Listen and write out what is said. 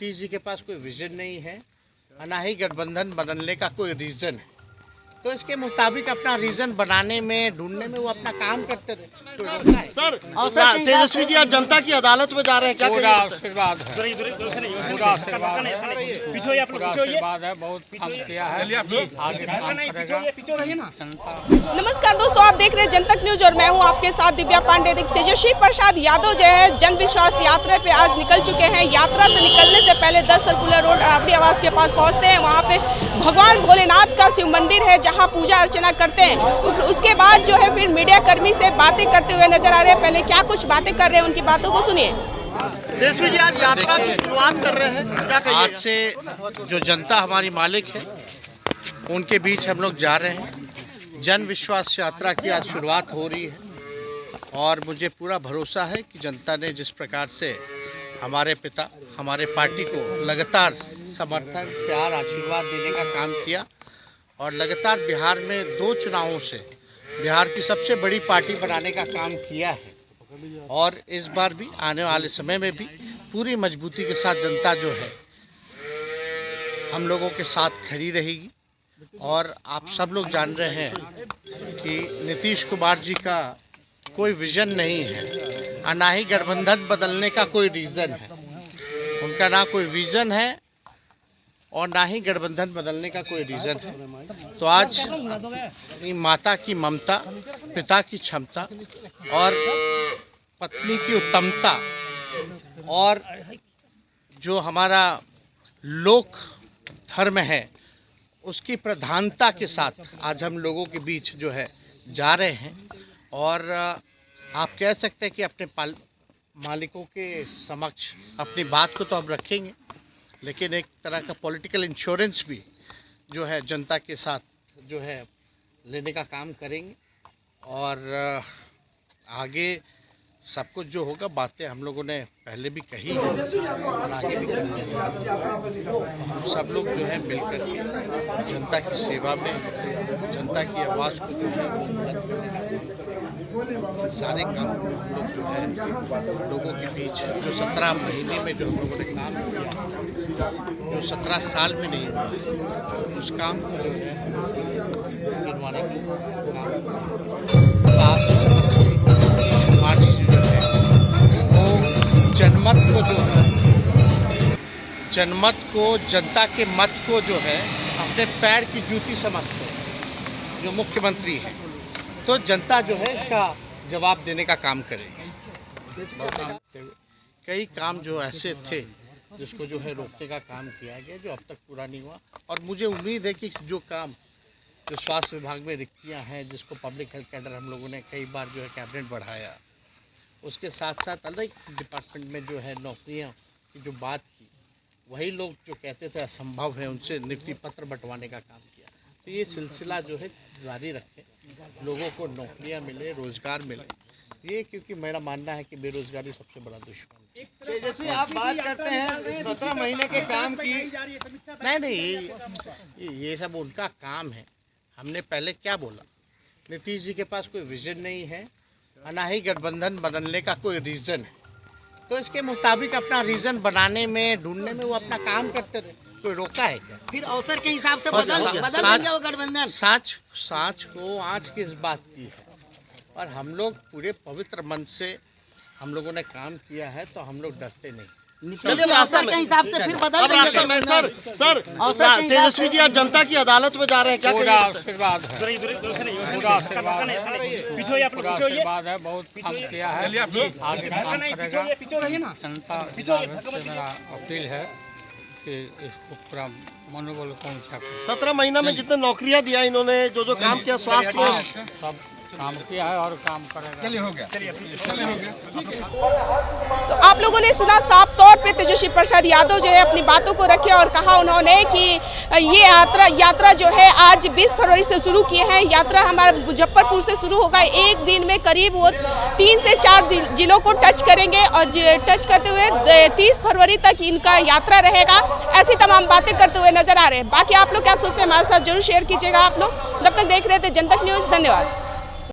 नीतीश जी के पास कोई विजन नहीं है, ना ही गठबंधन बदलने का कोई रीज़न है। तो इसके मुताबिक अपना रीज़न बनाने में, ढूंढने में वो अपना काम करते रहे। सर, तेजस्वी जी आज जनता की अदालत में जा रहे हैं, क्या पूरा आशीर्वाद है, पूरा आशीर्वाद है, बहुत काम किया है, आगे काम करेगा। नमस्कार दोस्तों, आप देख रहे हैं जनतक न्यूज और मैं हूं आपके साथ दिव्या पांडे। तेजस्वी प्रसाद यादव जो है जन विश्वास यात्रा पे आज निकल चुके हैं। यात्रा से निकलने से पहले 10 सर्कुलर रोड राबड़ी आवास के पास पहुंचते हैं। वहां पे भगवान भोलेनाथ का शिव मंदिर है जहां पूजा अर्चना करते हैं। उसके बाद जो है फिर मीडिया कर्मी से बातें करते हुए नजर आ रहे हैं। पहले क्या कुछ बातें कर रहे हैं, उनकी बातों को सुनिए। तेजस्वी जी आज यात्रा की शुरुआत कर रहे हैं, क्या कहिएगा? आज से जो जनता हमारी मालिक है उनके बीच हम लोग जा रहे हैं। जन विश्वास यात्रा की आज शुरुआत हो रही है और मुझे पूरा भरोसा है कि जनता ने जिस प्रकार से हमारे पिता, हमारे पार्टी को लगातार समर्थन, प्यार, आशीर्वाद देने का काम किया और लगातार बिहार में 2 चुनावों से बिहार की सबसे बड़ी पार्टी बनाने का काम किया है और इस बार भी आने वाले समय में भी पूरी मजबूती के साथ जनता जो है हम लोगों के साथ खड़ी रहेगी। और आप सब लोग जान रहे हैं कि नीतीश कुमार जी का कोई विजन नहीं है और ना ही गठबंधन बदलने का कोई रीज़न है। उनका ना कोई विज़न है और ना ही गठबंधन बदलने का कोई रीज़न है। तो आज माता की ममता, पिता की क्षमता और पत्नी की उत्तमता और जो हमारा लोक धर्म है उसकी प्रधानता के साथ आज हम लोगों के बीच जो है जा रहे हैं। और आप कह सकते हैं कि अपने मालिकों के समक्ष अपनी बात को तो हम रखेंगे, लेकिन एक तरह का पॉलिटिकल इंश्योरेंस भी जो है जनता के साथ जो है लेने का काम करेंगे। और आगे सब कुछ जो होगा, बातें हम लोगों ने पहले भी कही है और आगे भी करेंगे। सब लोग जो है मिलकर के जनता की सेवा में, जनता की आवाज़ को जो है सारे काम हम लोग जो है लोगों के बीच जो 17 महीने में जो हम लोगों ने काम किया, जो 17 साल में नहीं हुआ, उस काम को जो है गिनवाने जनमत को, जनता के मत को जो है अपने पैर की जूती समझते हैं जो मुख्यमंत्री हैं। तो जनता जो है इसका जवाब देने का काम करेगी। कई काम जो ऐसे थे जिसको जो है रोकने का काम किया गया जो अब तक पूरा नहीं हुआ। और मुझे उम्मीद है कि जो काम जो स्वास्थ्य विभाग में रिक्तियाँ हैं, जिसको पब्लिक हेल्थ कैडर हम लोगों ने कई बार जो है कैबिनेट बढ़ाया, उसके साथ साथ अलग डिपार्टमेंट में जो है नौकरियाँ की जो बात की, वही लोग जो कहते थे असंभव है उनसे नियुक्ति पत्र बंटवाने का काम किया। तो ये सिलसिला जो है जारी रखें, लोगों को नौकरियां मिले, रोजगार मिले। ये क्योंकि मेरा मानना है कि बेरोजगारी सबसे बड़ा दुश्मन है। जैसे आप बात करते हैं 17 महीने के काम की, नहीं, ये सब उनका काम है। हमने पहले क्या बोला, नीतीश जी के पास कोई विजन नहीं है, ना ही गठबंधन बदलने का कोई रीज़न है। तो इसके मुताबिक अपना रीज़न बनाने में, ढूंढने में वो अपना काम करते रहे। कोई रोका है क्या? फिर अवसर के हिसाब से बदल वो गठबंधन। साच को आज किस बात की है? और हम लोग पूरे पवित्र मन से हम लोगों ने काम किया है, तो हम लोग डरते नहीं। अवसर के हिसाब से फिर बदल देंगे। सर, तेजस्वी जी आज जनता की अदालत में जा रहे हैं, क्या पूरा कहिएगा? आशीर्वाद है, पूरा आशीर्वाद है, बहुत काम किया है, आगे काम करेगा। जनता से मेरा अपील है कि इसको पूरा मनोबल कौन सा 17 महीना में जितने नौकरियां दिया इन्होंने, जो काम किया, स्वास्थ्य को सब काम किया है और काम करेगा। चलिए, हो गया। तो आप लोगों ने सुना, साफ तौर पे तेजस्वी प्रसाद यादव जो है अपनी बातों को रखे और कहा उन्होंने कि ये यात्रा जो है आज 20 फरवरी से शुरू की है। यात्रा हमारे मुजफ्फरपुर से शुरू होगा। एक दिन में करीब वो 3 से 4 जिलों को टच करेंगे और टच करते हुए 30 फरवरी तक इनका यात्रा रहेगा। ऐसी तमाम बातें करते हुए नजर आ रहे हैं। बाकी आप लोग क्या सोचते हैं हमारे साथ जरूर शेयर कीजिएगा आप लोग। जब तक देख रहे थे जनतक न्यूज, धन्यवाद।